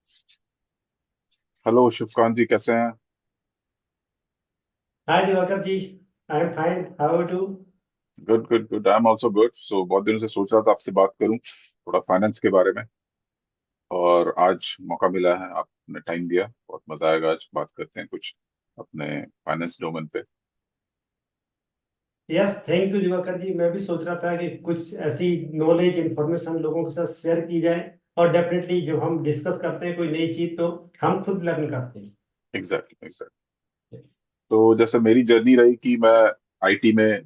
Hello Shivkant ji, कैसे हैं? Hi Diwakar ji. I am fine, how are you? Good good good, I am also good. So बहुत दिनों से सोच रहा था आपसे बात करूं थोड़ा फाइनेंस के बारे में, और आज मौका मिला है, आपने टाइम दिया, बहुत मजा आएगा। आज बात करते हैं कुछ अपने फाइनेंस डोमेन पे। यस, थैंक यू दिवाकर जी। मैं भी सोच रहा था कि कुछ ऐसी नॉलेज इंफॉर्मेशन लोगों के साथ शेयर की जाए। और डेफिनेटली जब हम डिस्कस करते हैं कोई नई चीज तो हम खुद लर्न करते हैं। Exactly exactly. यस। तो जैसे मेरी जर्नी रही कि मैं आईटी में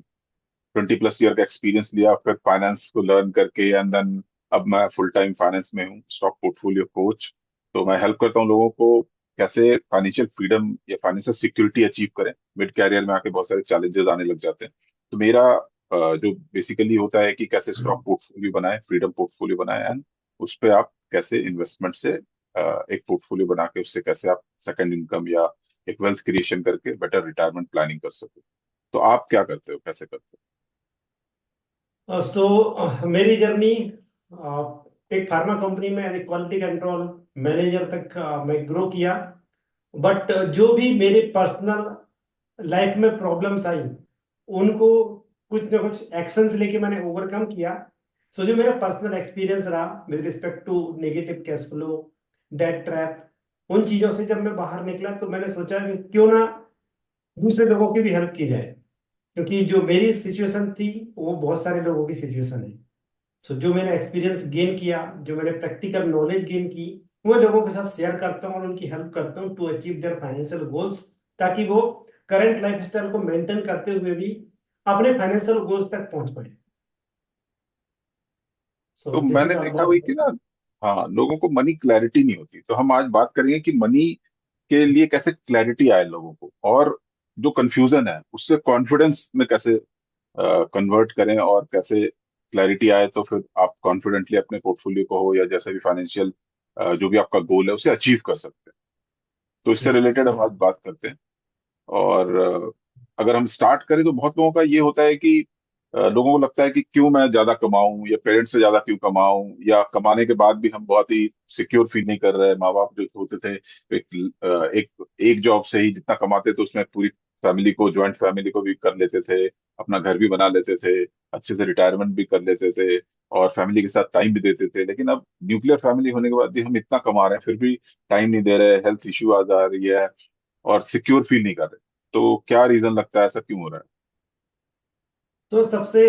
20+ ईयर का एक्सपीरियंस लिया, फिर फाइनेंस को लर्न करके, एंड देन अब मैं फुल टाइम फाइनेंस में हूँ, स्टॉक पोर्टफोलियो कोच। तो मैं हेल्प करता हूँ लोगों को कैसे फाइनेंशियल फ्रीडम या फाइनेंशियल सिक्योरिटी अचीव करें। मिड कैरियर में आके बहुत सारे चैलेंजेस आने लग जाते हैं। तो मेरा जो बेसिकली होता है कि कैसे स्टॉक पोर्टफोलियो बनाए, फ्रीडम पोर्टफोलियो बनाए, एंड उस पे आप कैसे इन्वेस्टमेंट से एक पोर्टफोलियो बना के उससे कैसे आप सेकंड इनकम या एक वेल्थ क्रिएशन करके बेटर रिटायरमेंट प्लानिंग कर सको। तो आप क्या करते हो, कैसे करते मेरी जर्नी एक फार्मा कंपनी में as a quality control manager तक मैं ग्रो किया। बट जो भी मेरे पर्सनल लाइफ में प्रॉब्लम्स आई उनको कुछ ना कुछ एक्शंस लेके मैंने ओवरकम किया। जो मेरा पर्सनल एक्सपीरियंस रहा with respect to negative cash flow, debt trap, उन चीजों से जब मैं बाहर निकला तो मैंने सोचा कि क्यों ना दूसरे लोगों की भी हेल्प की जाए। क्योंकि जो मेरी सिचुएशन थी वो बहुत सारे लोगों की सिचुएशन है। जो मैंने एक्सपीरियंस गेन किया, जो मैंने प्रैक्टिकल नॉलेज गेन की, वो लोगों के साथ शेयर करता हूँ और उनकी हेल्प करता हूँ to achieve their financial goals, ताकि वो करंट लाइफ स्टाइल को मेंटेन करते हुए भी अपने फाइनेंशियल गोल्स तक पहुंच पाए। तो दिस इज मैंने ऑल देखा वही कि अबाउट। ना, हाँ, लोगों को मनी क्लैरिटी नहीं होती। तो हम आज बात करेंगे कि मनी के लिए कैसे क्लैरिटी आए लोगों को, और जो कंफ्यूजन है उससे कॉन्फिडेंस में कैसे कन्वर्ट करें, और कैसे क्लैरिटी आए तो फिर आप कॉन्फिडेंटली अपने पोर्टफोलियो को हो या जैसे भी फाइनेंशियल जो भी आपका गोल है उसे अचीव कर सकते हैं। तो इससे यस। रिलेटेड हम आज बात करते हैं। और अगर हम स्टार्ट करें तो बहुत लोगों का ये होता है कि लोगों को लगता है कि क्यों मैं ज्यादा कमाऊं, या पेरेंट्स से ज्यादा क्यों कमाऊं, या कमाने के बाद भी हम बहुत ही सिक्योर फील नहीं कर रहे। माँ बाप जो होते थे, एक जॉब से ही जितना कमाते थे उसमें पूरी फैमिली को, ज्वाइंट फैमिली को भी कर लेते थे, अपना घर भी बना लेते थे, अच्छे से रिटायरमेंट भी कर लेते थे, और फैमिली के साथ टाइम भी देते थे। लेकिन अब न्यूक्लियर फैमिली होने के बाद भी हम इतना कमा रहे हैं, फिर भी टाइम नहीं दे रहे, हेल्थ इश्यू आ जा रही है, और सिक्योर फील नहीं कर रहे। तो क्या रीजन लगता है, ऐसा क्यों हो रहा सबसे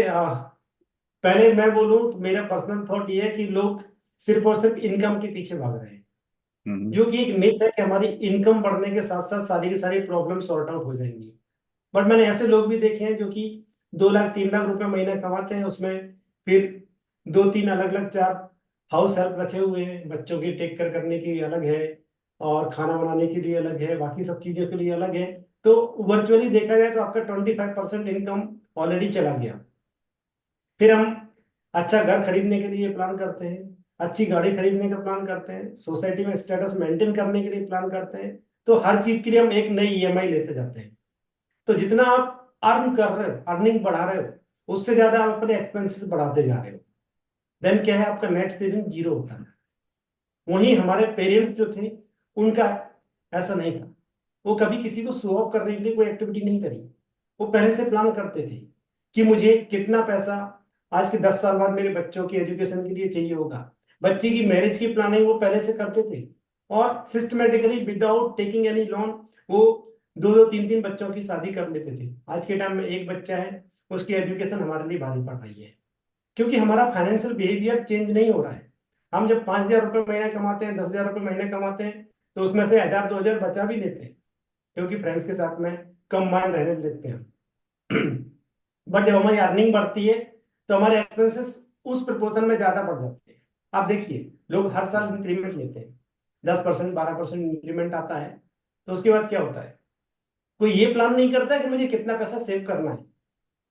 पहले मैं बोलूं तो मेरा पर्सनल थॉट ये है कि लोग सिर्फ और सिर्फ इनकम के पीछे भाग रहे हैं। है? जो कि एक मिथ है कि हमारी इनकम बढ़ने के साथ साथ सारी की सारी प्रॉब्लम सॉर्ट आउट हो जाएंगी। बट मैंने ऐसे लोग भी देखे हैं जो कि 2 लाख 3 लाख रुपए महीना कमाते हैं, उसमें फिर दो तीन अलग अलग चार हाउस हेल्प रखे हुए हैं, बच्चों की टेक केयर करने के लिए अलग है, और खाना बनाने के लिए अलग है, बाकी सब चीजों के लिए अलग है। तो वर्चुअली देखा जाए तो आपका 25% इनकम ऑलरेडी चला गया। फिर हम अच्छा घर खरीदने के लिए प्लान करते हैं, अच्छी गाड़ी खरीदने का प्लान करते हैं, सोसाइटी में स्टेटस मेंटेन करने के लिए प्लान करते हैं। तो हर चीज के लिए हम एक नई ईएमआई लेते जाते हैं। तो जितना आप अर्न कर रहे हो, अर्निंग बढ़ा रहे हो, उससे ज्यादा आप अपने एक्सपेंसेस बढ़ाते जा रहे हो। देन क्या है, आपका नेट सेविंग जीरो होता है। वहीं हमारे पेरेंट्स जो थे उनका ऐसा नहीं था। वो कभी किसी को शो ऑफ करने के लिए कोई एक्टिविटी नहीं करी। वो पहले से प्लान करते थे कि मुझे कितना पैसा आज के 10 साल बाद मेरे बच्चों की एजुकेशन के लिए चाहिए होगा। बच्चे की मैरिज की प्लानिंग वो पहले से करते थे, और systematically without taking any loan वो दो दो तीन तीन बच्चों की शादी कर लेते थे। आज के टाइम में एक बच्चा है, उसकी एजुकेशन हमारे लिए भारी पड़ रही है, क्योंकि हमारा फाइनेंशियल बिहेवियर चेंज नहीं हो रहा है। हम जब 5,000 रुपये महीना कमाते हैं, 10,000 रुपये महीने कमाते हैं, तो उसमें से 1,000 2,000 बचा भी लेते हैं, क्योंकि फ्रेंड्स के साथ में कम माइंड रहने लगते हैं। बट जब हमारी अर्निंग बढ़ती है तो हमारे एक्सपेंसेस उस प्रपोर्शन में ज्यादा बढ़ जाते हैं। आप देखिए, लोग हर साल हम्म। इंक्रीमेंट लेते हैं, 10% 12% इंक्रीमेंट आता है। तो उसके बाद क्या होता है, कोई ये प्लान नहीं करता है कि मुझे कितना पैसा सेव करना है।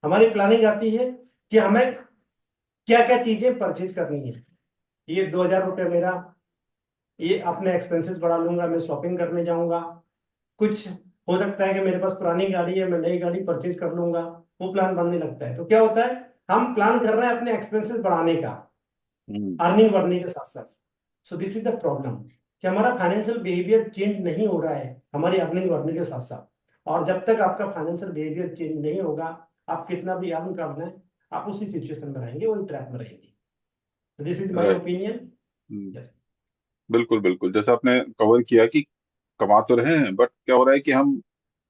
हमारी प्लानिंग आती है कि हमें क्या क्या चीजें परचेज करनी है। ये 2,000 रुपये मेरा, ये अपने एक्सपेंसेस बढ़ा लूंगा, मैं शॉपिंग करने जाऊंगा। कुछ हो सकता है कि मेरे पास पुरानी गाड़ी है, मैं नई गाड़ी परचेज कर लूंगा। वो प्लान बनने लगता है तो क्या होता है, हम प्लान कर रहे हैं अपने एक्सपेंसेस बढ़ाने का, हम्म। अर्निंग बढ़ने के साथ साथ। This is the problem. कि हमारा फाइनेंशियल बिहेवियर चेंज नहीं हो रहा है हमारी अर्निंग बढ़ने के साथ साथ। और जब तक आपका फाइनेंशियल बिहेवियर चेंज नहीं होगा, आप कितना भी अर्न कर लें, आप उसी सिचुएशन में रहेंगे, वही ट्रैप में रहेंगे। This is my right. Opinion. बिल्कुल बिल्कुल, जैसा आपने कवर किया कि कमा तो रहे हैं, बट क्या हो रहा है कि हम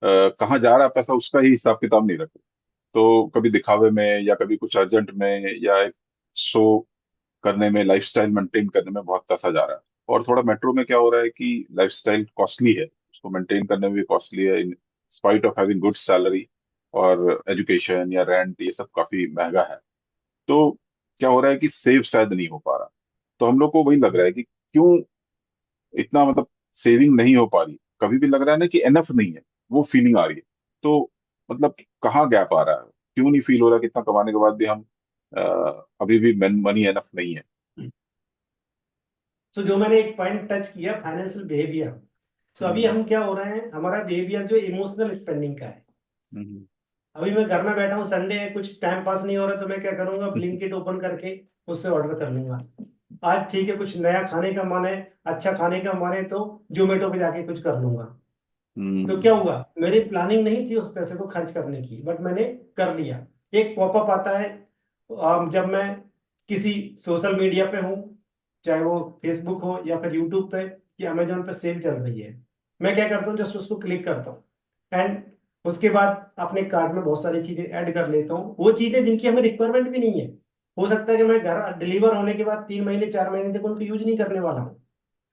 कहाँ जा रहा है पैसा उसका ही हिसाब किताब नहीं रखते। तो कभी दिखावे में, या कभी कुछ अर्जेंट में, या एक शो करने में, लाइफस्टाइल मेंटेन करने में बहुत पैसा जा रहा है। और थोड़ा मेट्रो में क्या हो रहा है कि लाइफस्टाइल कॉस्टली है, उसको मेंटेन करने में भी कॉस्टली है, in spite of having good salary. और एजुकेशन या रेंट ये सब काफी महंगा है। तो क्या हो रहा है कि सेव शायद नहीं हो पा रहा। तो हम लोग को वही लग रहा है कि क्यों इतना, मतलब सेविंग नहीं हो पा रही। कभी भी लग रहा है ना कि एनफ नहीं है, वो फीलिंग आ रही है। तो मतलब कहाँ गैप आ रहा है, क्यों नहीं फील हो रहा कि इतना कमाने के बाद भी हम अ, अभी भी मनी एनफ नहीं है। सो जो मैंने एक पॉइंट टच किया, फाइनेंशियल बिहेवियर। सो अभी हम्म। हम क्या हो रहे हैं, हमारा बिहेवियर जो इमोशनल स्पेंडिंग का है। हम्म। अभी मैं घर में बैठा हूँ, संडे है, कुछ टाइम पास नहीं हो रहा, तो मैं क्या करूंगा, ब्लिंकिट ओपन करके उससे ऑर्डर कर लूंगा। आज ठीक है, कुछ नया खाने का मन है, अच्छा खाने का मन है, तो जोमेटो पे जाके कुछ कर लूंगा। तो क्या हम्म। हुआ, मेरी प्लानिंग नहीं थी उस पैसे को खर्च करने की, बट मैंने कर लिया। एक पॉपअप आता है जब मैं किसी सोशल मीडिया पे हूँ, चाहे वो फेसबुक हो या फिर यूट्यूब पे, कि अमेजोन पे सेल चल रही है। मैं क्या करता हूँ, जस्ट उसको क्लिक करता हूँ, एंड उसके बाद अपने कार्ट में बहुत सारी चीजें ऐड कर लेता हूँ, वो चीजें जिनकी हमें रिक्वायरमेंट भी नहीं है। हो सकता है कि मैं घर डिलीवर होने के बाद 3 महीने 4 महीने तक उनको यूज नहीं करने वाला हूँ,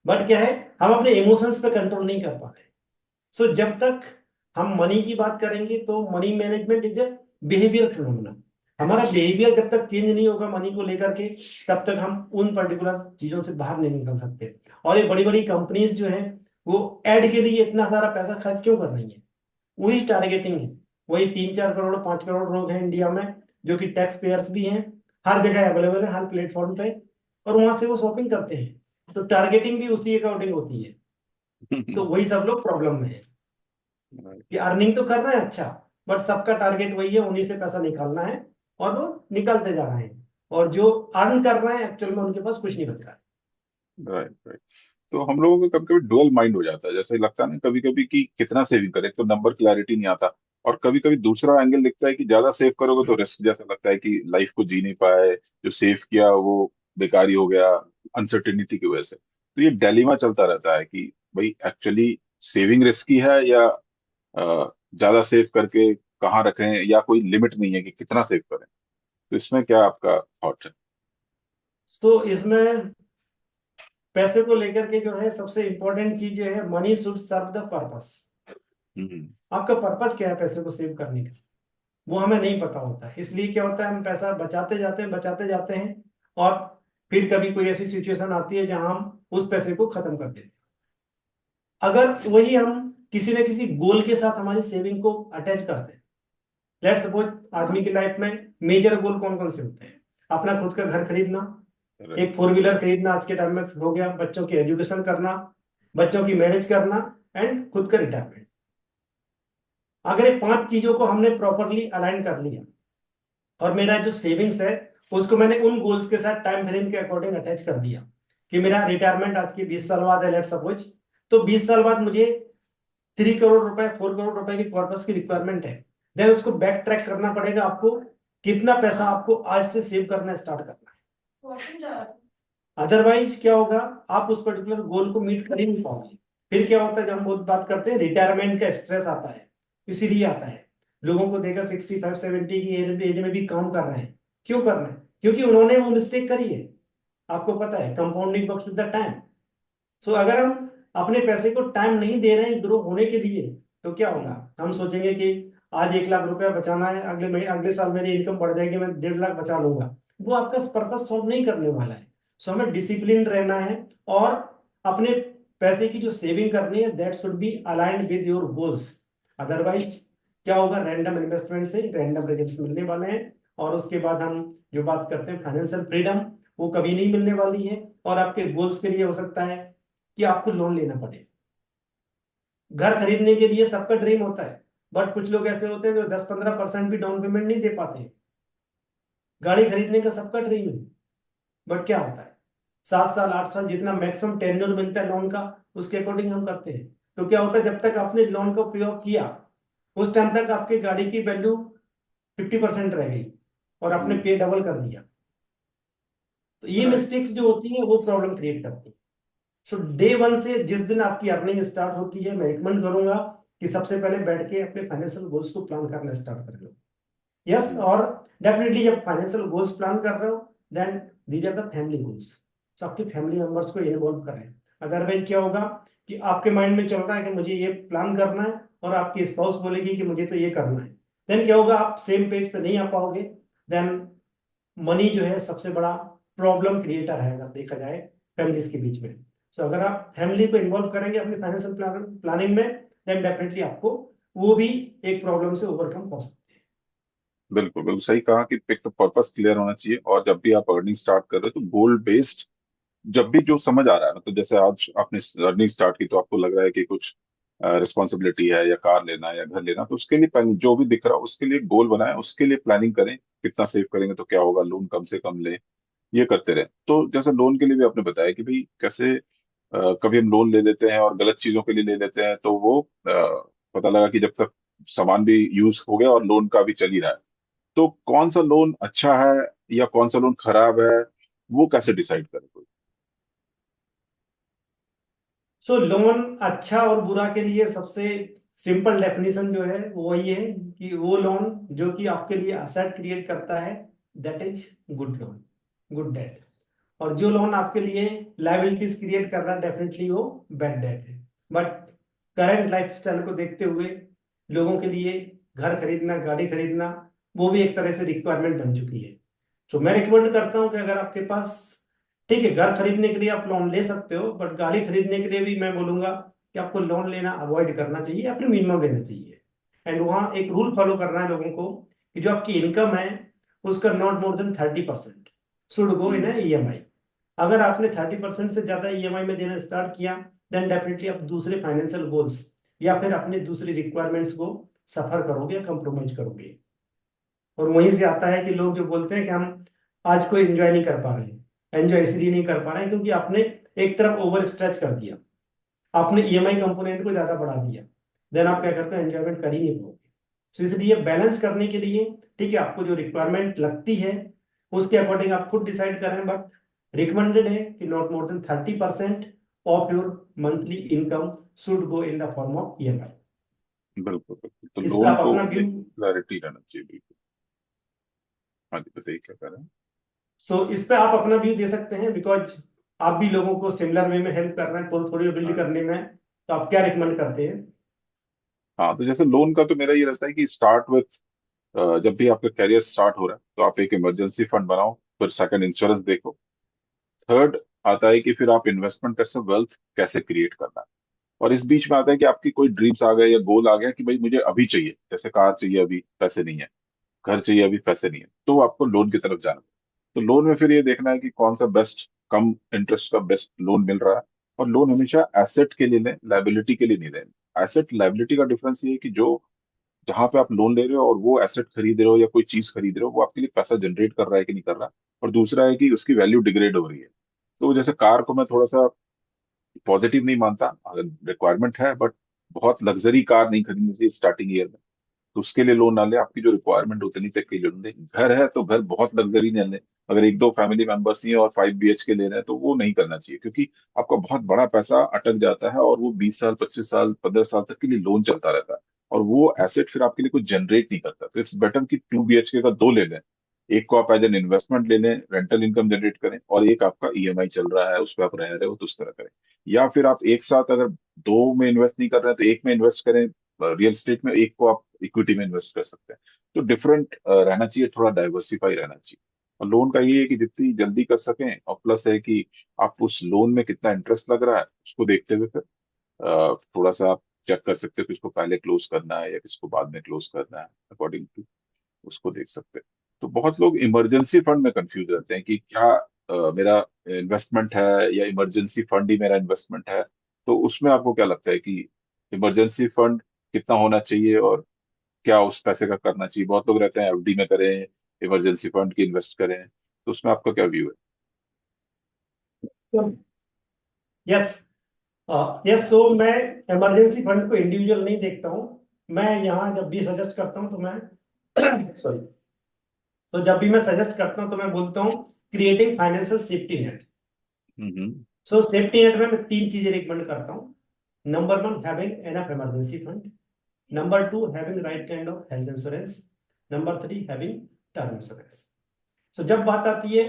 बट क्या है, हम अपने इमोशंस पे कंट्रोल नहीं कर पा रहे। सो जब तक हम मनी की बात करेंगे, तो money management is a behaviour phenomena. हमारा बिहेवियर जब तक चेंज नहीं होगा मनी को लेकर के, तब तक हम उन पर्टिकुलर चीजों से बाहर नहीं निकल सकते। और ये बड़ी बड़ी कंपनीज जो हैं, वो एड के लिए इतना सारा पैसा खर्च क्यों कर रही है? वही टारगेटिंग है। वही 3-4 करोड़ 5 करोड़ लोग हैं इंडिया में, जो कि टैक्स पेयर्स भी हैं, हर जगह अवेलेबल है, हर प्लेटफॉर्म पे, और वहां से वो शॉपिंग करते हैं। तो टारगेटिंग भी उसी अकॉर्डिंग होती है। तो वही सब लोग प्रॉब्लम में है कि अर्निंग तो कर रहे हैं अच्छा, बट सबका टारगेट वही है, उन्हीं से पैसा निकालना है, और वो निकलते जा रहे हैं, और जो अर्न कर रहे हैं एक्चुअल में उनके पास कुछ नहीं बच रहा है। Right right. तो हम लोगों को कभी कभी डुअल माइंड हो जाता है, जैसे लगता है ना कभी कभी कि कितना सेविंग करें, तो नंबर क्लैरिटी नहीं आता। और कभी कभी दूसरा एंगल दिखता है कि ज्यादा सेव करोगे तो रिस्क जैसा लगता है कि लाइफ को जी नहीं पाए, जो सेव किया वो बेकार ही हो गया, अनसर्टेनिटी की वजह से। तो ये डिलेमा चलता रहता है कि भाई एक्चुअली सेविंग रिस्की है, या ज्यादा सेव करके कहाँ रखें, या कोई लिमिट नहीं है कि कितना सेव करें। तो इसमें क्या आपका थॉट है? तो इसमें पैसे को लेकर के जो है, सबसे इंपॉर्टेंट चीज जो है, money should serve the purpose. Hmm. आपका पर्पस क्या है पैसे को सेव करने का, वो हमें नहीं पता होता है। इसलिए क्या होता है, हम पैसा बचाते जाते हैं, और फिर कभी कोई ऐसी सिचुएशन आती है जहां हम उस पैसे को खत्म कर देते हैं। अगर वही हम किसी न किसी गोल के साथ हमारी सेविंग को अटैच करते हैं, लेट्स सपोज, आदमी की लाइफ में मेजर गोल कौन कौन से होते हैं? अपना खुद का घर खरीदना, राइट। एक 4 व्हीलर खरीदना आज के टाइम में हो गया, बच्चों की एजुकेशन करना, बच्चों की मैनेज करना, एंड खुद का रिटायरमेंट। अगर ये 5 चीजों को हमने प्रॉपरली अलाइन कर लिया, और मेरा जो सेविंग्स है उसको मैंने उन गोल्स के साथ टाइम फ्रेम के अकॉर्डिंग अटैच कर दिया, कि मेरा रिटायरमेंट आज के 20 साल बाद है, लेट सपोज, तो 20 साल बाद मुझे 3 करोड़ रुपए 4 करोड़ रुपए की कॉर्पस की रिक्वायरमेंट है। देन उसको बैक ट्रैक करना पड़ेगा आपको, कितना पैसा आपको आज से सेव करना स्टार्ट करना है। अदरवाइज क्या होगा, आप उस पर्टिकुलर गोल को मीट कर ही नहीं पाओगे। फिर क्या होता है, जब हम बहुत बात करते हैं, रिटायरमेंट का स्ट्रेस आता है। इसीलिए आता है, लोगों को देखा 65-70 की एज में भी काम कर रहे हैं। क्यों कर रहे हैं? क्योंकि उन्होंने वो मिस्टेक करी है। आपको पता है, compounding works with the time. So अगर हम अपने पैसे को टाइम नहीं दे रहे हैं ग्रो होने के लिए, तो क्या होगा, हम्म। हम सोचेंगे कि आज 1 लाख रुपया बचाना है, अगले महीने अगले साल मेरी इनकम बढ़ जाएगी, मैं 1.5 लाख बचा लूंगा। वो आपका पर्पस सॉल्व नहीं करने वाला है। सो हमें डिसिप्लिन रहना है, और अपने पैसे की जो सेविंग करनी है, that should be aligned with your goals. Otherwise क्या होगा, रैंडम इन्वेस्टमेंट से रैंडम रिजल्ट्स मिलने वाले हैं, और उसके बाद हम जो बात करते हैं फाइनेंशियल फ्रीडम, वो कभी नहीं मिलने वाली है। और आपके गोल्स के लिए हो सकता है कि आपको लोन लेना पड़े। घर खरीदने के लिए सबका ड्रीम होता है, बट कुछ लोग ऐसे होते हैं जो 10-15% भी डाउन पेमेंट नहीं दे पाते हैं। गाड़ी खरीदने का सबका ड्रीम है, बट क्या होता है, 7 साल 8 साल जितना मैक्सिमम टेन्योर मिलता है लोन का, उसके अकॉर्डिंग हम करते हैं। तो क्या होता है, जब तक आपने लोन को पे ऑफ किया उस टाइम तक आपकी गाड़ी की वैल्यू 50% रह गई और आपने हम्म, पे डबल कर दिया। तो ये राइट। मिस्टेक्स जो होती हैं वो प्रॉब्लम क्रिएट करती है। सो डे वन से जिस दिन आपकी अर्निंग स्टार्ट होती है, मैं रिकमेंड करूंगा कि सबसे पहले बैठ के अपने फाइनेंशियल गोल्स को प्लान करना स्टार्ट कर लो। यस, हम्म, और डेफिनेटली जब फाइनेंशियल गोल्स प्लान कर रहे हो, then these are the family goals. तो आपके फैमिली मेंबर्स को इन्वॉल्व करें। अदरवाइज क्या होगा कि आपके माइंड में चल रहा है कि मुझे ये प्लान करना है और आपकी स्पाउस बोलेगी कि मुझे तो ये करना है, देन क्या होगा, आप सेम पेज पे नहीं आ पाओगे। देन मनी जो है सबसे बड़ा प्रॉब्लम क्रिएटर है अगर देखा जाए फैमिलीज के बीच में। सो अगर आप फैमिली को इन्वॉल्व करेंगे अपनी फाइनेंशियल प्लानिंग में, देन डेफिनेटली आपको वो भी एक प्रॉब्लम से ओवरकम कर सकते हैं। बिल्कुल बिल्कुल सही कहा कि पिक द पर्पस क्लियर होना चाहिए, और जब भी आप अर्निंग स्टार्ट कर रहे हो तो गोल बेस्ड, जब भी जो समझ आ रहा है, मतलब जैसे आज आपने अर्निंग स्टार्ट की तो आपको लग रहा है कि कुछ रिस्पॉन्सिबिलिटी है या कार लेना है या घर लेना, तो उसके लिए जो भी दिख रहा है उसके लिए गोल बनाएं, उसके लिए प्लानिंग करें, कितना सेव करेंगे तो क्या होगा, लोन कम से कम लें, ये करते रहे। तो जैसे लोन के लिए भी आपने बताया कि भाई कैसे कभी हम लोन ले लेते हैं और गलत चीजों के लिए ले लेते हैं, तो वो पता लगा कि जब तक सामान भी यूज हो गया और लोन का भी चल ही रहा है, तो कौन सा लोन अच्छा है या कौन सा लोन खराब है, वो कैसे डिसाइड करें कोई। सो लोन अच्छा और बुरा के लिए सबसे सिंपल डेफिनेशन जो है वो वही है कि वो लोन जो कि आपके लिए असेट क्रिएट करता है, that is good loan, good debt. और जो लोन आपके लिए लाइबिलिटीज क्रिएट कर रहा है, डेफिनेटली वो बैड डेट है। बट करंट लाइफस्टाइल को देखते हुए लोगों के लिए घर खरीदना, गाड़ी खरीदना, वो भी एक तरह से रिक्वायरमेंट बन चुकी है। तो मैं रिकमेंड करता हूँ कि अगर आपके पास, ठीक है, घर खरीदने के लिए आप लोन ले सकते हो, बट गाड़ी खरीदने के लिए भी मैं बोलूंगा कि आपको लोन लेना अवॉइड करना चाहिए, अपने मिनिमम लेना चाहिए। एंड वहाँ एक रूल फॉलो करना है लोगों को कि जो आपकी इनकम है उसका not more than 30% should go in hmm, EMI. अगर आपने 30% से ज्यादा ईएमआई में देना स्टार्ट किया, देन डेफिनेटली आप दूसरे फाइनेंशियल गोल्स या फिर अपने दूसरी रिक्वायरमेंट्स को सफर करोगे या कंप्रोमाइज करोगे। और वहीं से आता है कि लोग जो बोलते हैं कि हम आज को एंजॉय नहीं कर पा रहे हैं। एंजॉय इसलिए नहीं कर पा रहे हैं क्योंकि आपने एक तरफ ओवर स्ट्रेच कर दिया, आपने ईएमआई कंपोनेंट को ज्यादा बढ़ा दिया, देन आप क्या करते हो, एंजॉयमेंट कर ही नहीं पाओगे। तो इसलिए बैलेंस करने के लिए, ठीक है, आपको जो रिक्वायरमेंट लगती है उसके अकॉर्डिंग आप खुद डिसाइड करें, बट रिकमेंडेड है कि not more than 30% of your monthly income should go in the form of EMI. बिल्कुल बिल्कुल, तो इस पर लोन आप को अपना व्यू, लेके क्लैरिटी रहना चाहिए बिल्कुल। हाँ जी, बताइए क्या कर रहे हैं। सो इस पे आप अपना व्यू दे सकते हैं, बिकॉज आप भी लोगों को सिमिलर वे में हेल्प कर रहे हैं पोर्टफोलियो बिल्ड हाँ करने में। तो आप क्या रिकमेंड करते हैं? हाँ, तो जैसे लोन का तो मेरा ये रहता है कि स्टार्ट विथ, जब भी आपका करियर स्टार्ट हो रहा है तो आप एक इमरजेंसी फंड बनाओ, फिर सेकंड इंश्योरेंस देखो, थर्ड आता है कि फिर आप इन्वेस्टमेंट कैसे, वेल्थ कैसे क्रिएट करना है, और इस बीच में आता है कि आपकी कोई ड्रीम्स आ गए या गोल आ गया कि भाई मुझे अभी चाहिए, जैसे कार चाहिए अभी पैसे नहीं है, घर चाहिए अभी पैसे नहीं है, तो आपको लोन की तरफ जाना है। तो लोन में फिर ये देखना है कि कौन सा बेस्ट, कम इंटरेस्ट का बेस्ट लोन मिल रहा है। और लोन हमेशा एसेट के लिए लें, लाइबिलिटी के लिए नहीं लें। एसेट लाइबिलिटी का डिफरेंस ये है कि जो, जहां पे आप लोन ले रहे हो और वो एसेट खरीद रहे हो या कोई चीज खरीद रहे हो, वो आपके लिए पैसा जनरेट कर रहा है कि नहीं कर रहा, और दूसरा है कि उसकी वैल्यू डिग्रेड हो रही है। तो जैसे कार को मैं थोड़ा सा पॉजिटिव नहीं मानता, अगर रिक्वायरमेंट है, बट बहुत लग्जरी कार नहीं खरीदनी चाहिए स्टार्टिंग ईयर में, तो उसके लिए लोन ना ले, आपकी जो रिक्वायरमेंट उतनी तक की लोन ले। घर है तो घर बहुत लग्जरी नहीं ले, अगर एक दो फैमिली मेंबर्स ही हैं और 5 BHK ले रहे हैं तो वो नहीं करना चाहिए, क्योंकि आपका बहुत बड़ा पैसा अटक जाता है और वो 20 साल 25 साल 15 साल तक के लिए लोन चलता रहता है, और वो एसेट फिर आपके लिए कुछ जनरेट नहीं करता। तो इट्स बेटर कि 2 BHK का दो ले लें, एक को आप एज एन इन्वेस्टमेंट ले लें, रेंटल इनकम जनरेट करें, और एक आपका ईएमआई चल रहा है उस पर आप रह रहे हो तो उस तरह करें। या फिर आप एक साथ अगर दो में इन्वेस्ट नहीं कर रहे हैं तो एक में इन्वेस्ट करें रियल एस्टेट में, एक को आप इक्विटी में इन्वेस्ट कर सकते हैं। तो डिफरेंट रहना चाहिए, थोड़ा डाइवर्सिफाई रहना चाहिए। और लोन का ये है कि जितनी जल्दी कर सकें, और प्लस है कि आप उस लोन में कितना इंटरेस्ट लग रहा है उसको देखते हुए फिर थोड़ा सा आप चेक कर सकते हो कि इसको पहले क्लोज करना है या किसको बाद में क्लोज करना है, अकॉर्डिंग टू उसको देख सकते हैं। तो बहुत लोग इमरजेंसी फंड में कंफ्यूज रहते हैं कि क्या मेरा इन्वेस्टमेंट है या इमरजेंसी फंड ही मेरा इन्वेस्टमेंट है। तो उसमें आपको क्या लगता है कि इमरजेंसी फंड कितना होना चाहिए, और क्या उस पैसे का करना चाहिए। बहुत लोग रहते हैं एफडी में करें, इमरजेंसी फंड की इन्वेस्ट करें, तो उसमें आपका क्या व्यू है। Yes, yes. सो मैं इमरजेंसी फंड को इंडिविजुअल नहीं देखता हूँ। मैं यहाँ जब भी सजेस्ट करता हूँ तो मैं सॉरी, तो जब भी मैं सजेस्ट करता हूँ तो मैं बोलता हूँ creating financial safety net. Hmm. So safety net में मैं तीन चीजें रिकमेंड करता हूँ। Number one, having enough emergency fund. Number two, having right kind of health insurance. Number three, having term insurance. So जब बात आती है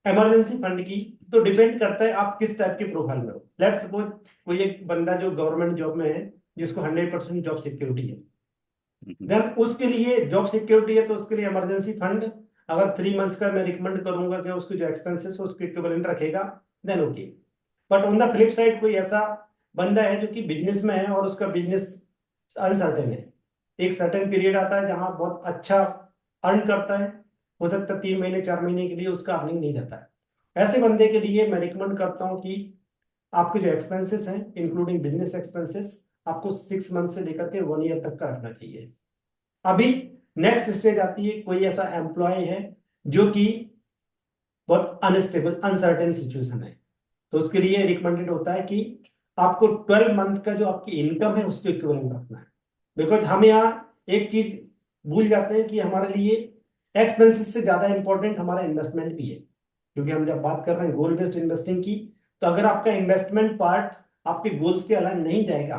इमरजेंसी फंड की, तो डिपेंड करता है आप किस टाइप के प्रोफाइल में हो। लेट्स सपोज कोई एक बंदा जो गवर्नमेंट जॉब में है, जिसको 100% जॉब सिक्योरिटी है, हम्म। देन उसके लिए जॉब सिक्योरिटी है, तो उसके लिए इमरजेंसी फंड अगर 3 मंथ्स का मैं रिकमेंड करूंगा कि उसके जो एक्सपेंसेस है उसके इक्विवेलेंट रखेगा, then okay. But on the flip side कोई ऐसा बंदा है जो कि बिजनेस में है और उसका बिजनेस अनसर्टेन है, एक सर्टेन पीरियड आता है जहां बहुत अच्छा अर्न करता है, हो सकता है 3 महीने 4 महीने के लिए उसका अर्निंग नहीं रहता है, ऐसे बंदे के लिए मैं रिकमेंड करता हूँ कि आपके जो एक्सपेंसेस हैं इंक्लूडिंग बिजनेस एक्सपेंसेस, आपको 6 मंथ से लेकर के 1 ईयर तक का रखना चाहिए। अभी नेक्स्ट स्टेज आती है, कोई ऐसा एम्प्लॉय है जो कि बहुत अनस्टेबल अनसर्टेन सिचुएशन है, तो उसके लिए रिकमेंडेड होता है कि आपको 12 मंथ का जो आपकी इनकम है उसके इक्विवेलेंट रखना है। बिकॉज हम यहाँ एक चीज भूल जाते हैं कि हमारे लिए एक्सपेंसेस से ज्यादा इंपॉर्टेंट हमारा इन्वेस्टमेंट भी है, क्योंकि हम जब बात कर रहे हैं गोल बेस्ड इन्वेस्टिंग की, तो अगर आपका इन्वेस्टमेंट पार्ट आपके गोल्स के अलाइन नहीं जाएगा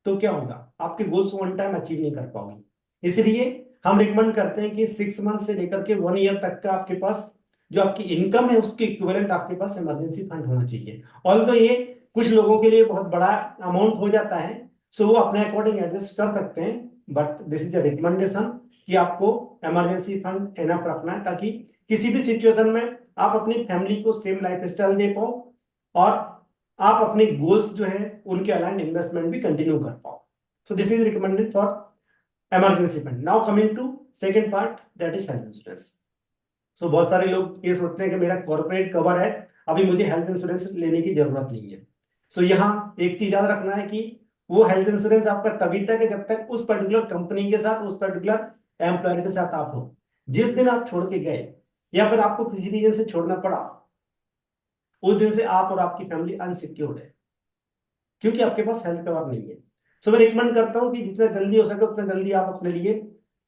तो क्या होगा, आपके गोल्स वन टाइम अचीव नहीं कर पाओगे। इसलिए हम रिकमेंड करते हैं कि 6 मंथ से लेकर के 1 ईयर तक का आपके पास जो आपकी इनकम है उसके इक्विवेलेंट आपके पास इमरजेंसी फंड होना चाहिए। ऑल्दो ये कुछ लोगों के लिए बहुत बड़ा अमाउंट हो जाता है, सो वो अपने अकॉर्डिंग एडजस्ट कर सकते हैं, but this is a recommendation कि आपको इमरजेंसी फंड एनफ रखना है, ताकि किसी भी सिचुएशन में आप अपनी फैमिली को सेम लाइफ स्टाइल दे पाओ और आप अपने गोल्स जो है उनके अलाइन इन्वेस्टमेंट भी कंटिन्यू कर पाओ। So this is recommended for emergency fund. Now coming to second part, that is health insurance. So बहुत सारे लोग ये सोचते हैं कि मेरा कॉर्पोरेट कवर है, अभी मुझे हेल्थ इंश्योरेंस लेने की जरूरत नहीं है। सो यहाँ एक चीज याद रखना है कि वो हेल्थ इंश्योरेंस आपका तभी तक है जब तक उस पर्टिकुलर कंपनी के साथ, उस पर्टिकुलर एम्प्लॉयर के साथ आप हो। जिस दिन आप छोड़ के गए या फिर आपको किसी रीजन से छोड़ना पड़ा, उस दिन से आप और आपकी फैमिली अनसिक्योर्ड है, क्योंकि आपके पास हेल्थ कवर नहीं है। सो मैं रिकमेंड करता हूं कि जितना जल्दी हो सके उतना जल्दी आप अपने लिए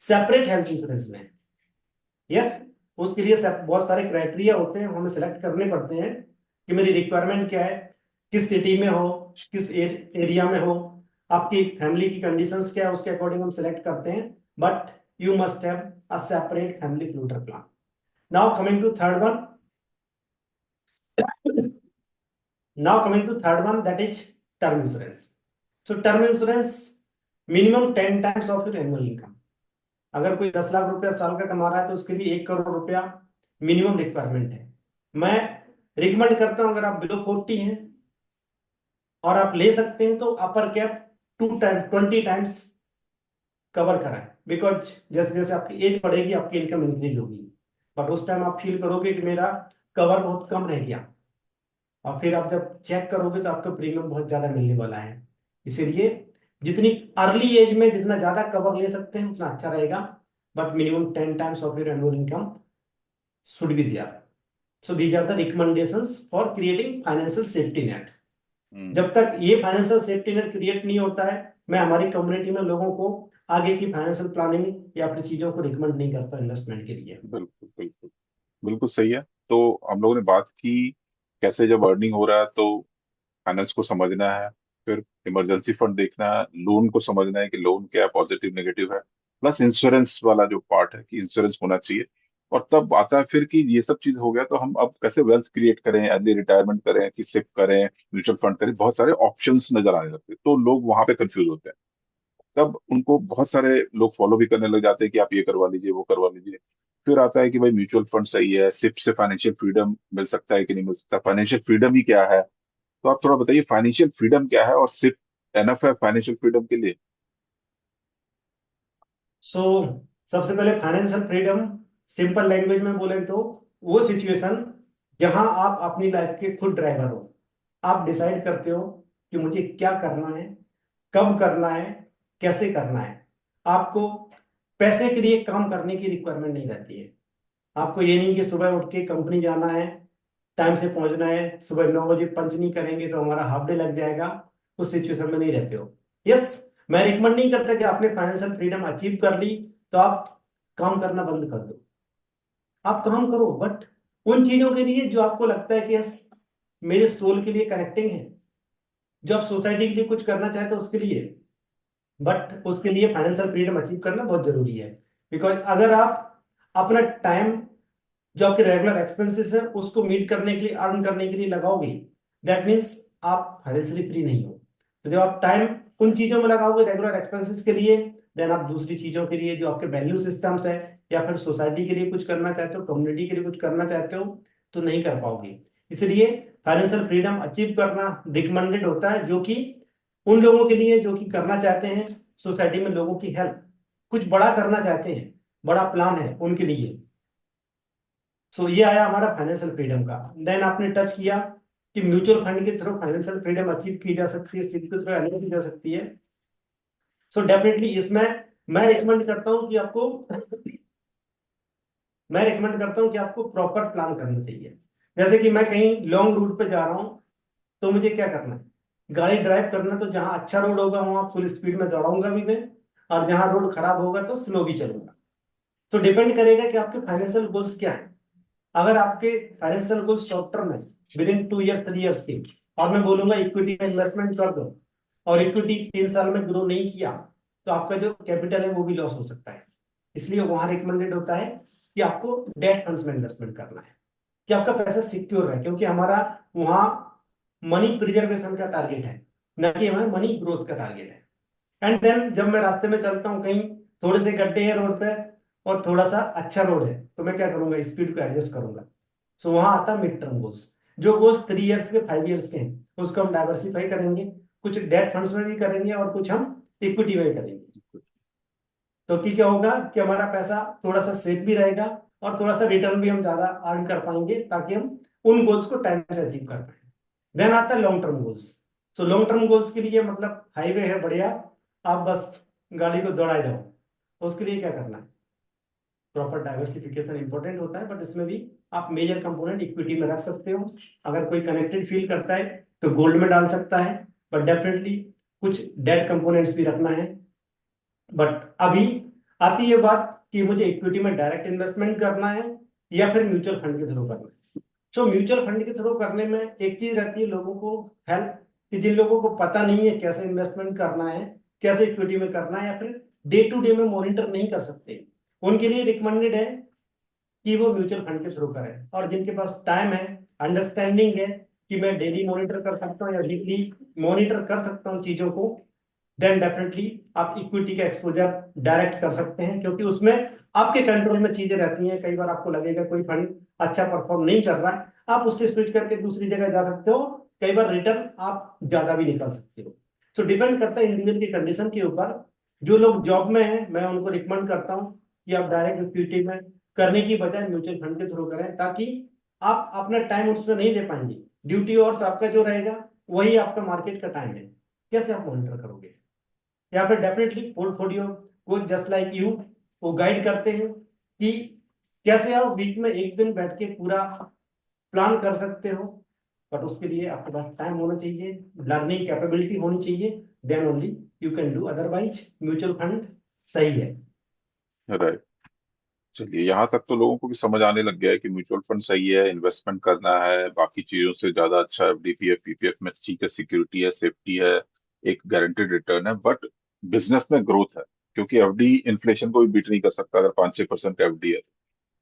सेपरेट हेल्थ इंश्योरेंस लें। यस, उसके लिए बहुत सारे क्राइटेरिया होते हैं, हमें सेलेक्ट करने पड़ते हैं कि मेरी रिक्वायरमेंट क्या है, किस सिटी में हो, किस एरिया में हो, आपकी फैमिली की कंडीशंस क्या है, उसके अकॉर्डिंग हम सेलेक्ट करते हैं। But you must have a separate family future plan. Now coming to third one, now coming to third one, that is term insurance. So term insurance minimum 10 times of your annual income. अगर कोई 10 लाख रुपया साल का कमा रहा है तो उसके लिए 1 करोड़ रुपया मिनिमम रिक्वायरमेंट है। मैं रिकमेंड करता हूं अगर आप बिलो 40 हैं और आप ले सकते हैं तो अपर कैप 20 टाइम्स कवर कराएं। बिकॉज जैसे जैसे आपकी एज बढ़ेगी आपकी इनकम इंक्रीज होगी, बट उस टाइम आप फील करोगे कि मेरा कवर बहुत कम रह गया, और फिर आप जब चेक करोगे तो आपको प्रीमियम बहुत ज्यादा मिलने वाला है। इसीलिए जितनी अर्ली एज में जितना ज्यादा कवर ले सकते हैं उतना अच्छा रहेगा, but minimum 10 times of your annual income should be there. So these are the recommendations for creating financial safety net. Hmm. जब तक ये फाइनेंशियल सेफ्टी नेट क्रिएट नहीं होता है, मैं हमारी कम्युनिटी में लोगों को आगे की फाइनेंशियल प्लानिंग या फिर चीजों को रिकमेंड नहीं करता इन्वेस्टमेंट के लिए। बिल्कुल बिल्कुल। बिल्कुल सही है। तो हम लोगों ने बात की कैसे जब अर्निंग हो रहा है तो फाइनेंस को समझना है, फिर इमरजेंसी फंड देखना है, लोन को समझना है कि लोन क्या है, पॉजिटिव नेगेटिव है, प्लस इंश्योरेंस वाला जो पार्ट है कि इंश्योरेंस होना चाहिए। और तब आता है फिर कि ये सब चीज हो गया तो हम अब कैसे वेल्थ क्रिएट करें, अर्ली रिटायरमेंट करें कि सिप करें, म्यूचुअल फंड करें, बहुत सारे ऑप्शंस नजर आने लगते हैं तो लोग वहां पे कंफ्यूज होते हैं। तब उनको बहुत सारे लोग फॉलो भी करने लग जाते हैं कि आप ये करवा लीजिए वो करवा लीजिए। फिर आता है कि भाई म्यूचुअल फंड सही है, सिप से फाइनेंशियल फ्रीडम मिल सकता है कि नहीं मिल सकता, फाइनेंशियल फ्रीडम ही क्या है। तो आप थोड़ा बताइए फाइनेंशियल फ्रीडम क्या है और सिर्फ एनफ है फाइनेंशियल फ्रीडम के लिए। सो सबसे पहले फाइनेंशियल फ्रीडम सिंपल लैंग्वेज में बोले तो वो सिचुएशन जहां आप अपनी लाइफ के खुद ड्राइवर हो, आप डिसाइड करते हो कि मुझे क्या करना है, कब करना है, कैसे करना है। आपको पैसे के लिए काम करने की रिक्वायरमेंट नहीं रहती है। आपको ये नहीं कि सुबह उठ के कंपनी जाना है, टाइम से पहुंचना है, सुबह 9 बजे पंच नहीं करेंगे तो हमारा हाफ डे लग जाएगा, उस सिचुएशन में नहीं रहते हो। यस, मैं रिकमेंड नहीं करता कि आपने फाइनेंशियल फ्रीडम अचीव कर ली तो आप काम करना बंद कर दो। आप काम करो, बट उन चीजों के लिए जो आपको लगता है कि यस मेरे सोल के लिए कनेक्टिंग है, जो आप सोसाइटी के लिए कुछ करना चाहते हो उसके लिए। बट उसके लिए फाइनेंशियल फ्रीडम अचीव करना बहुत जरूरी है। बिकॉज अगर आप अपना टाइम जो आपके रेगुलर एक्सपेंसेस है उसको मीट करने के लिए, अर्न करने के लिए लगाओगे, दैट मीन्स आप फाइनेंशियली फ्री नहीं हो। तो जब आप टाइम उन चीजों में लगाओगे रेगुलर एक्सपेंसेस के लिए, देन आप दूसरी चीजों के लिए जो आपके वैल्यू सिस्टम्स है या फिर सोसाइटी के लिए कुछ करना चाहते हो, कम्युनिटी के लिए कुछ करना चाहते हो, तो नहीं कर पाओगे। इसलिए फाइनेंशियल फ्रीडम अचीव करना रिकमेंडेड होता है, जो कि उन लोगों के लिए जो कि करना चाहते हैं सोसाइटी में लोगों की हेल्प, कुछ बड़ा करना चाहते हैं, बड़ा प्लान है उनके लिए। सो ये आया हमारा फाइनेंशियल फ्रीडम का। देन आपने टच किया कि म्यूचुअल फंड के थ्रू फाइनेंशियल फ्रीडम अचीव की जा सकती है, सिप के थ्रू अचीव की जा सकती है। सो डेफिनेटली इसमें मैं रिकमेंड करता हूं कि आपको मैं रिकमेंड करता हूं कि आपको प्रॉपर प्लान करना चाहिए। जैसे कि मैं कहीं लॉन्ग रूट पे जा रहा हूं, तो मुझे क्या करना है, गाड़ी ड्राइव करना, तो जहां अच्छा रोड होगा वहां फुल स्पीड में दौड़ाऊंगा भी मैं, और जहां रोड खराब होगा तो स्लो भी चलूंगा। तो डिपेंड करेगा कि आपके फाइनेंशियल गोल्स क्या है। अगर आपके फाइनेंशियल गोल्स शॉर्ट टर्म है, विद इन 2 इयर्स 3 इयर्स के, और मैं बोलूंगा इक्विटी में इन्वेस्टमेंट कर दो, और इक्विटी 3 साल में ग्रो नहीं किया, तो आपका जो कैपिटल है वो भी लॉस हो सकता है। इसलिए वहां रिकमेंडेड होता है कि आपको डेट फंड्स में इन्वेस्टमेंट करना है, कि आपका पैसा सिक्योर है, क्योंकि हमारा वहां मनी प्रिजर्वेशन का टारगेट है, न कि हमें मनी ग्रोथ का टारगेट है। एंड देन जब मैं रास्ते में चलता हूँ, कहीं थोड़े से गड्ढे हैं रोड पे और थोड़ा सा अच्छा रोड है, तो मैं क्या करूंगा, स्पीड को एडजस्ट करूंगा। सो वहां आता है मिड टर्म गोल्स। जो गोल्स 3 इयर्स के 5 इयर्स के हैं उसको हम डाइवर्सिफाई करेंगे, कुछ डेट फंड्स में भी करेंगे और कुछ हम इक्विटी में भी करेंगे। तो कि क्या होगा कि हमारा पैसा थोड़ा सा सेफ भी रहेगा, और थोड़ा सा रिटर्न भी हम ज्यादा अर्न कर पाएंगे, ताकि हम उन गोल्स को टाइम से अचीव कर पाए। देन आता है long term goals. So long term goals के लिए मतलब हाईवे है बढ़िया, आप बस गाड़ी को दौड़ाए जाओ। उसके लिए क्या करना है, प्रॉपर डाइवर्सिफिकेशन इंपॉर्टेंट होता है, बट इसमें भी आप मेजर कंपोनेंट इक्विटी में रख सकते हो। अगर कोई कनेक्टेड फील करता है तो गोल्ड में डाल सकता है, बट डेफिनेटली कुछ डेट कंपोनेंट्स भी रखना है। बट अभी आती है बात कि मुझे इक्विटी में डायरेक्ट इन्वेस्टमेंट करना है या फिर म्यूचुअल फंड के थ्रू करना है। सो म्यूचुअल फंड के थ्रू करने में एक चीज रहती है लोगों को हेल्प, कि जिन लोगों को पता नहीं है कैसे इन्वेस्टमेंट करना है, कैसे इक्विटी में करना है, या फिर डे टू डे में मॉनिटर नहीं कर सकते, उनके लिए रिकमेंडेड है कि वो म्यूचुअल फंड के थ्रू करें। और जिनके पास टाइम है, अंडरस्टैंडिंग है कि मैं डेली मॉनिटर कर सकता हूँ या वीकली मॉनिटर कर सकता हूँ चीजों को, देन डेफिनेटली आप इक्विटी का एक्सपोजर डायरेक्ट कर सकते हैं, क्योंकि उसमें आपके कंट्रोल में चीजें रहती हैं। कई बार आपको लगेगा कोई फंड अच्छा परफॉर्म नहीं कर रहा है, आप उससे स्विच करके दूसरी जगह जा सकते हो, कई बार रिटर्न आप ज्यादा भी निकाल सकते हो। सो डिपेंड करता है इंडिविजुअल की कंडीशन के ऊपर। जो लोग जॉब में हैं मैं उनको रिकमेंड करता हूँ कि आप डायरेक्ट इक्विटी में करने की बजाय म्यूचुअल फंड के थ्रू करें, ताकि आप अपना टाइम उसमें नहीं दे पाएंगे। ड्यूटी और आपका जो रहेगा वही आपका मार्केट का टाइम है, कैसे आप मॉनिटर करोगे। या फिर डेफिनेटली पोर्टफोलियो को जस्ट लाइक यू वो गाइड करते हैं कि कैसे आप वीक में एक दिन बैठ के पूरा प्लान कर सकते हो। बट उसके लिए आपके पास टाइम होना चाहिए, लर्निंग कैपेबिलिटी होनी चाहिए, then only you can do, otherwise mutual fund सही है। राइट। चलिए, यहाँ तक तो लोगों को भी समझ आने लग गया है कि म्यूचुअल फंड सही है, इन्वेस्टमेंट करना है, बाकी चीजों से ज्यादा अच्छा एफडी पीपीएफ में ठीक है, सिक्योरिटी है, सेफ्टी है, एक गारंटेड रिटर्न है, बट बिजनेस में ग्रोथ है। क्योंकि एफडी इन्फ्लेशन को भी बीट नहीं कर सकता। अगर 5-6% एफडी है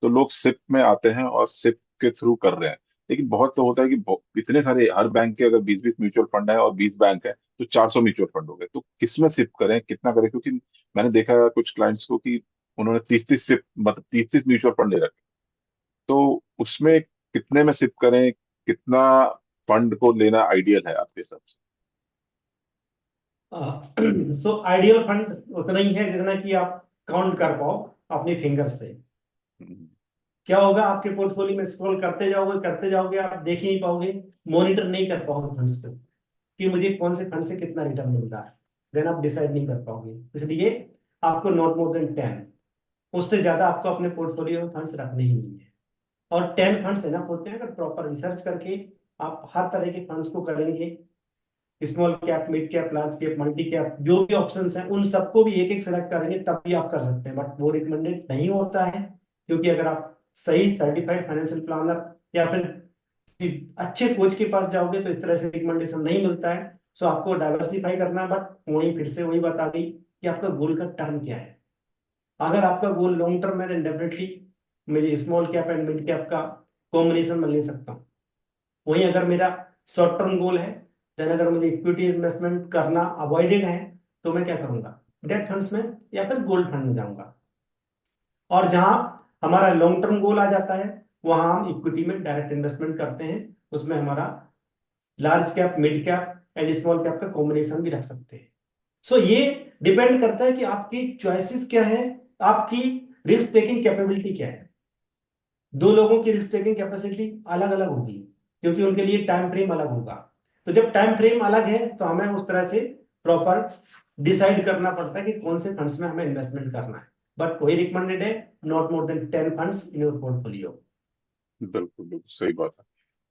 तो लोग सिप में आते हैं और सिप के थ्रू कर रहे हैं। लेकिन बहुत तो होता है कि इतने सारे, हर बैंक के अगर 20-20 म्यूचुअल फंड है और 20 बैंक है तो 400 म्यूचुअल फंड हो गए, तो किसमें सिप करें, कितना करें? क्योंकि मैंने देखा है कुछ क्लाइंट्स को कि उन्होंने 30-30 सिप, मतलब 30-30 म्यूचुअल फंड ले रखे। तो उसमें कितने में सिप करें, कितना फंड को लेना आइडियल है आपके हिसाब से? सो आइडियल फंड उतना ही है जितना कि आप काउंट कर पाओ अपनी फिंगर से। हम्म। क्या होगा, आपके पोर्टफोलियो में स्क्रॉल करते जाओगे, आप देख ही नहीं पाओगे, मॉनिटर नहीं कर पाओगे फंड्स को, कि मुझे कौन से फंड से कितना रिटर्न मिल रहा है। देन आप डिसाइड नहीं कर पाओगे। इसलिए आपको नॉट मोर देन 10, उससे ज्यादा आपको अपने पोर्टफोलियो में फंड्स रखने ही नहीं है। और 10 फंड्स इनफ होते हैं। अगर प्रॉपर रिसर्च करके आप हर तरह के फंड्स को करेंगे, small cap, mid cap, large cap, multi cap, जो भी ऑप्शंस हैं उन सबको भी एक एक सेलेक्ट करेंगे तब भी आप कर सकते हैं। बट वो रिकमेंडेड नहीं होता है, क्योंकि अगर आप सही सर्टिफाइड फाइनेंशियल प्लानर या फिर अच्छे कोच के पास जाओगे तो इस तरह से रिकमेंडेशन नहीं मिलता है। सो आपको डाइवर्सिफाई करना है। बट वही फिर से वही बता दी कि आपका गोल का टर्म क्या है। अगर आपका गोल लॉन्ग टर्म है देन डेफिनेटली मुझे small cap and mid cap का कॉम्बिनेशन में ले सकता हूँ। वहीं अगर मेरा शॉर्ट टर्म गोल है, देन अगर मुझे इक्विटी इन्वेस्टमेंट करना अवॉइडेड है, तो मैं क्या करूंगा, डेट फंड्स में या फिर गोल्ड फंड में जाऊंगा। और जहां हमारा लॉन्ग टर्म गोल आ जाता है, वहां हम इक्विटी में डायरेक्ट इन्वेस्टमेंट करते हैं। उसमें हमारा large cap, mid cap and small cap का कॉम्बिनेशन भी रख सकते हैं। सो ये डिपेंड करता है कि आपकी चॉइसेस क्या है, आपकी रिस्क टेकिंग कैपेबिलिटी क्या है। दो लोगों की रिस्क टेकिंग कैपेसिटी अलग अलग होगी, क्योंकि उनके लिए टाइम फ्रेम अलग होगा। तो जब टाइम फ्रेम अलग है तो हमें उस तरह से प्रॉपर डिसाइड करना पड़ता है कि कौन से फंड्स में हमें इन्वेस्टमेंट करना है। बट वही रिकमेंडेड है, not more than 10 funds in your portfolio. बिल्कुल बिल्कुल सही बात है।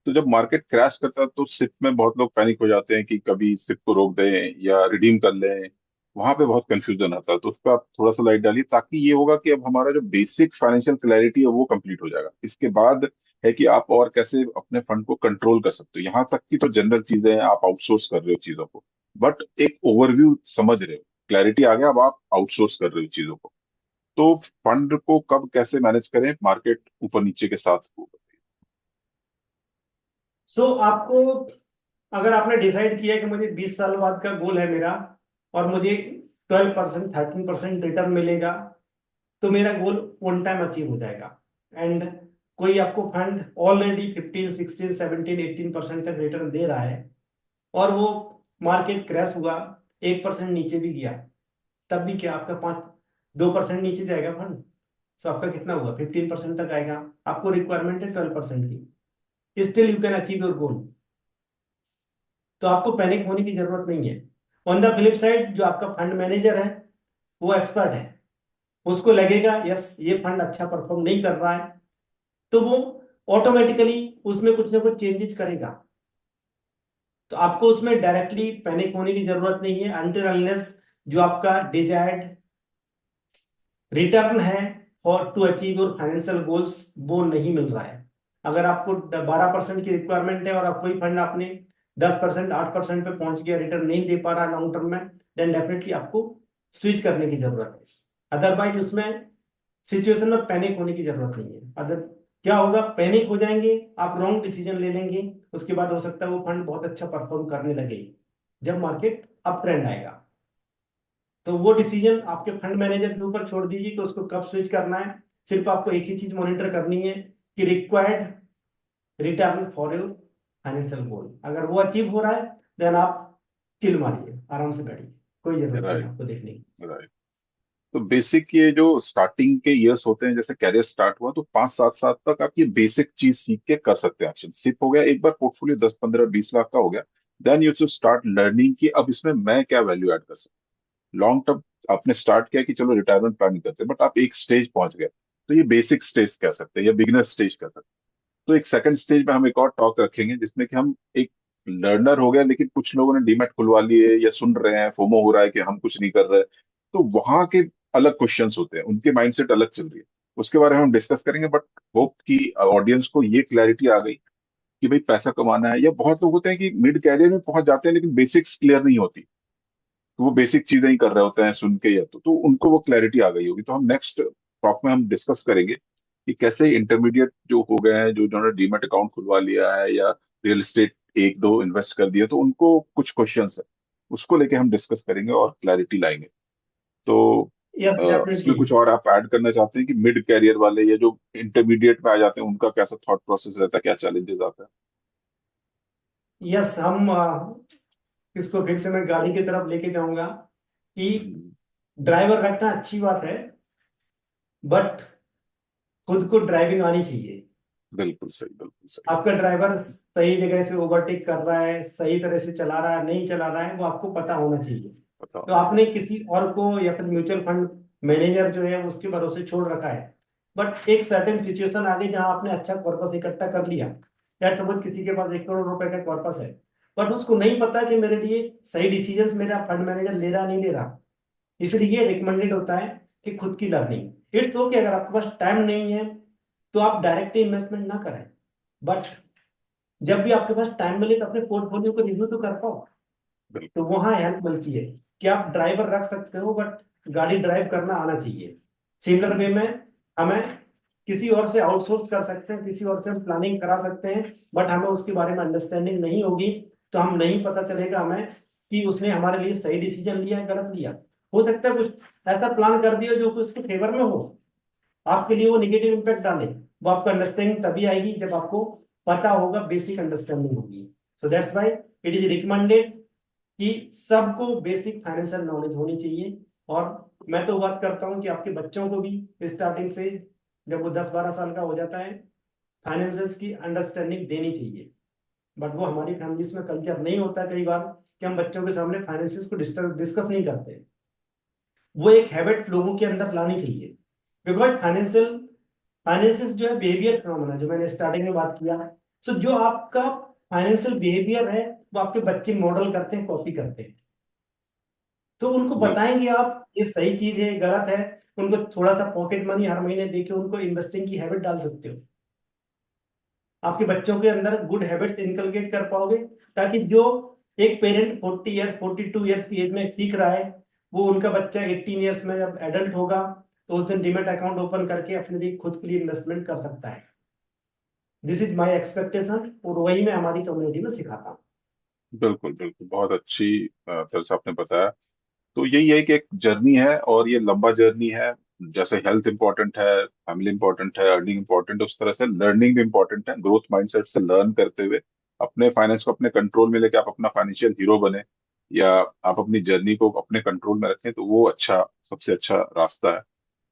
तो जब मार्केट क्रैश करता है तो सिप में बहुत लोग पैनिक हो जाते हैं कि कभी सिप को रोक दें या रिडीम कर लें। वहां पे बहुत कंफ्यूजन आता है, तो उस पर आप थोड़ा सा लाइट डालिए, ताकि ये होगा कि अब हमारा जो बेसिक फाइनेंशियल क्लैरिटी है वो कंप्लीट हो जाएगा। इसके बाद है कि आप और कैसे अपने फंड को कंट्रोल कर सकते हो। यहाँ तक की तो जनरल चीजें हैं, आप आउटसोर्स कर रहे हो चीजों को, बट एक ओवरव्यू समझ रहे हो, क्लैरिटी आ गया, अब आप आउटसोर्स कर रहे हो चीजों को। तो फंड को कब कैसे मैनेज करें मार्केट ऊपर नीचे के साथ वो बताइए। सो आपको, अगर आपने डिसाइड किया कि मुझे 20 साल बाद का गोल है मेरा, और मुझे 12%, 13% रिटर्न मिलेगा, तो मेरा गोल ऑन टाइम अचीव हो जाएगा। एंड कोई आपको फंड ऑलरेडी 15, 16, 17, 18% तक रिटर्न दे रहा है, और वो मार्केट क्रैश हुआ, 1% नीचे भी गया, तब भी क्या आपका 2% नीचे जाएगा फंड। तो आपका कितना हुआ, 15% तक आएगा। आपको रिक्वायरमेंट है 12% की, still you can achieve your goal. तो आपको पैनिक होने की जरूरत नहीं है। ऑन द फ्लिप साइड, जो आपका फंड मैनेजर है वो एक्सपर्ट है, उसको लगेगा यस ये फंड अच्छा परफॉर्म नहीं कर रहा है, तो वो ऑटोमेटिकली उसमें कुछ ना कुछ चेंजेस करेगा। तो आपको उसमें डायरेक्टली पैनिक होने की जरूरत नहीं है, अनटिल अनलेस जो आपका डिजायर्ड रिटर्न है for to achieve your financial goals वो नहीं मिल रहा है। अगर आपको 12% की रिक्वायरमेंट है और आप कोई फंड आपने 10%, 8% पे पहुंच गया, रिटर्न नहीं दे पा रहा लॉन्ग टर्म में, देन डेफिनेटली आपको स्विच करने की जरूरत है। अदरवाइज उसमें सिचुएशन में पैनिक होने की जरूरत नहीं है। अदर क्या होगा, पैनिक हो जाएंगे, आप रॉन्ग डिसीजन ले लेंगे, उसके बाद हो सकता है वो फंड बहुत अच्छा परफॉर्म करने लगे जब मार्केट अप ट्रेंड आएगा। तो वो डिसीजन आपके फंड मैनेजर के ऊपर छोड़ दीजिए कि उसको कब स्विच करना है। सिर्फ आपको एक ही चीज मॉनिटर करनी है कि required return for your financial goal, अगर वो अचीव हो रहा है देन आप चिल मारिए, आराम से बैठिए, कोई जरूरत नहीं है राइट। आपको देखने की। राइट। तो बेसिक ये जो स्टार्टिंग के इयर्स होते हैं, जैसे कैरियर स्टार्ट हुआ तो 5-7 साल तक आप ये बेसिक चीज सीख के कर सकते हैं। एक्शन सिप हो गया, एक बार पोर्टफोलियो 10-15-20 लाख का हो गया, then you to start learning कि अब इसमें मैं क्या वैल्यू ऐड कर सकता हूँ। लॉन्ग टर्म आपने स्टार्ट किया कि चलो रिटायरमेंट प्लानिंग करते हैं, बट आप एक स्टेज पहुंच गए, तो ये बेसिक स्टेज कह सकते हैं या बिगिनर स्टेज कह सकते हैं। तो एक सेकंड स्टेज में हम एक और टॉक रखेंगे, जिसमें कि हम एक लर्नर हो गया लेकिन कुछ लोगों ने डीमैट खुलवा लिए या सुन रहे हैं, फोमो हो रहा है कि हम कुछ नहीं कर रहे, तो वहां के अलग क्वेश्चंस होते हैं, उनके माइंडसेट अलग चल रही है, उसके बारे में हम डिस्कस करेंगे। बट होप कि ऑडियंस को ये क्लैरिटी आ गई कि भाई पैसा कमाना है। या बहुत लोग होते हैं कि मिड कैरियर में पहुंच जाते हैं लेकिन बेसिक्स क्लियर नहीं होती, तो वो बेसिक चीजें ही कर रहे होते हैं सुन के, या तो उनको वो क्लैरिटी आ गई होगी। तो हम नेक्स्ट टॉक में हम डिस्कस करेंगे कि कैसे इंटरमीडिएट जो हो गए हैं, जो जिन्होंने डीमैट अकाउंट खुलवा लिया है या रियल एस्टेट एक दो इन्वेस्ट कर दिया, तो उनको कुछ क्वेश्चंस है, उसको लेके हम डिस्कस करेंगे और क्लैरिटी लाएंगे। तो यस इसमें डेफिनेटली। कुछ और आप ऐड करना चाहते हैं कि मिड कैरियर वाले या जो इंटरमीडिएट में आ जाते हैं उनका कैसा थॉट प्रोसेस रहता है, क्या चैलेंजेस आता है। यस, हम इसको फिर से मैं गाड़ी की तरफ लेके जाऊंगा कि हम्म, ड्राइवर रखना अच्छी बात है, बट खुद को ड्राइविंग आनी चाहिए। बिल्कुल सही, बिल्कुल सही। आपका ड्राइवर सही जगह से ओवरटेक कर रहा है, सही तरह से चला रहा है, नहीं चला रहा है, वो आपको पता होना चाहिए। पता तो होना आपने चाहिए। किसी और को या फिर म्यूचुअल फंड मैनेजर जो है उसके भरोसे छोड़ रखा है, बट एक सर्टेन सिचुएशन आ गई जहां आपने अच्छा कॉर्पस इकट्ठा कर लिया, या सपोज किसी के पास 1 करोड़ रुपए का कॉर्पस है, बट उसको नहीं पता कि मेरे लिए सही डिसीजंस मेरा फंड मैनेजर ले रहा नहीं ले रहा, इसलिए रिकमेंडेड होता है कि खुद की लर्निंग। इट्स ओके, अगर आपके पास टाइम नहीं है तो आप डायरेक्टली इन्वेस्टमेंट ना करें, बट जब भी आपके पास टाइम मिले तो अपने पोर्टफोलियो को रिव्यू तो कर पाओ। तो बिल्कुल वहां हेल्प मिलती है कि आप ड्राइवर रख सकते हो, बट गाड़ी ड्राइव करना आना चाहिए। सिमिलर वे में हमें किसी और से आउटसोर्स कर सकते हैं, किसी और से हम प्लानिंग करा सकते हैं, बट हमें उसके बारे में अंडरस्टैंडिंग नहीं होगी तो हम नहीं पता चलेगा हमें कि उसने हमारे लिए सही डिसीजन लिया है गलत लिया। हो सकता है कुछ ऐसा प्लान कर दिया जो कि उसके फेवर में हो, आपके लिए वो निगेटिव इम्पैक्ट डाले। वो आपको अंडरस्टैंडिंग तभी आएगी जब आपको पता होगा, बेसिक अंडरस्टैंडिंग होगी। So that's why it is recommended कि सबको बेसिक फाइनेंशियल नॉलेज होनी चाहिए। और मैं तो बात करता हूँ कि आपके बच्चों को भी स्टार्टिंग से, जब वो 10-12 साल का हो जाता है, फाइनेंसेस की अंडरस्टैंडिंग देनी चाहिए। बट वो हमारी फैमिलीज में कल्चर नहीं होता कई बार कि हम बच्चों के सामने फाइनेंसेस को डिस्कस नहीं करते। वो एक हैबिट लोगों के अंदर लानी चाहिए, बिकॉज फाइनेंसिस जो है बिहेवियर फिनोमेना, जो मैंने स्टार्टिंग में बात किया। सो जो आपका फाइनेंशियल बिहेवियर है वो आपके बच्चे मॉडल करते हैं, कॉपी करते हैं। तो उनको बिल्कुल बताएंगे आप ये सही चीज है गलत है, उनको थोड़ा सा पॉकेट मनी हर महीने देके उनको इन्वेस्टिंग की हैबिट डाल सकते हो। आपके बच्चों के अंदर गुड हैबिट्स इनकलकेट कर पाओगे, ताकि जो एक पेरेंट 40 ईयर्स 42 ईयर्स की एज में सीख रहा है, वो उनका बच्चा 18 ईयर्स में जब एडल्ट होगा तो उस दिन डीमेट अकाउंट ओपन करके अपने लिए खुद के लिए इन्वेस्टमेंट कर सकता है। दिस इज माई एक्सपेक्टेशन, और वही मैं हमारी कम्युनिटी में सिखाता हूँ। बिल्कुल बिल्कुल, बहुत अच्छी तरह से आपने बताया। तो यही है कि एक जर्नी है और ये लंबा जर्नी है। जैसे हेल्थ इंपॉर्टेंट है, फैमिली इंपॉर्टेंट है, अर्निंग इंपॉर्टेंट है, उस तरह से लर्निंग भी इंपॉर्टेंट है। ग्रोथ माइंडसेट से लर्न करते हुए अपने फाइनेंस को अपने कंट्रोल में लेके आप अपना फाइनेंशियल हीरो बने, या आप अपनी जर्नी को अपने कंट्रोल में रखें, तो वो अच्छा, सबसे अच्छा रास्ता है।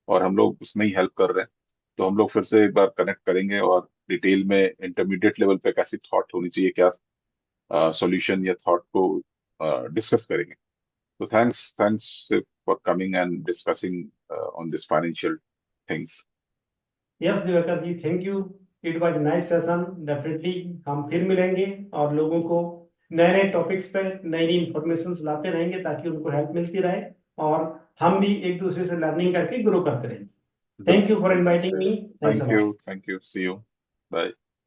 और हम लोग उसमें ही हेल्प कर रहे हैं। तो हम लोग फिर से एक बार कनेक्ट करेंगे और डिटेल में इंटरमीडिएट लेवल पे कैसी थॉट होनी चाहिए, क्या सॉल्यूशन या थॉट को डिस्कस करेंगे। So thanks for coming and discussing on this financial things. Yes Diwakar ji, thank you. It was nice session. Definitely हम फिर मिलेंगे और लोगों को नए नए टॉपिक्स पे नई नई इंफॉर्मेशन लाते रहेंगे ताकि उनको हेल्प मिलती रहे, और हम भी एक दूसरे से लर्निंग करके ग्रो करते रहेंगे। थैंक यू बिल्कुल फॉर बिल्कुल इनवाइटिंग सही। Me. Thanks thank you, a lot. Thank you, see you, bye.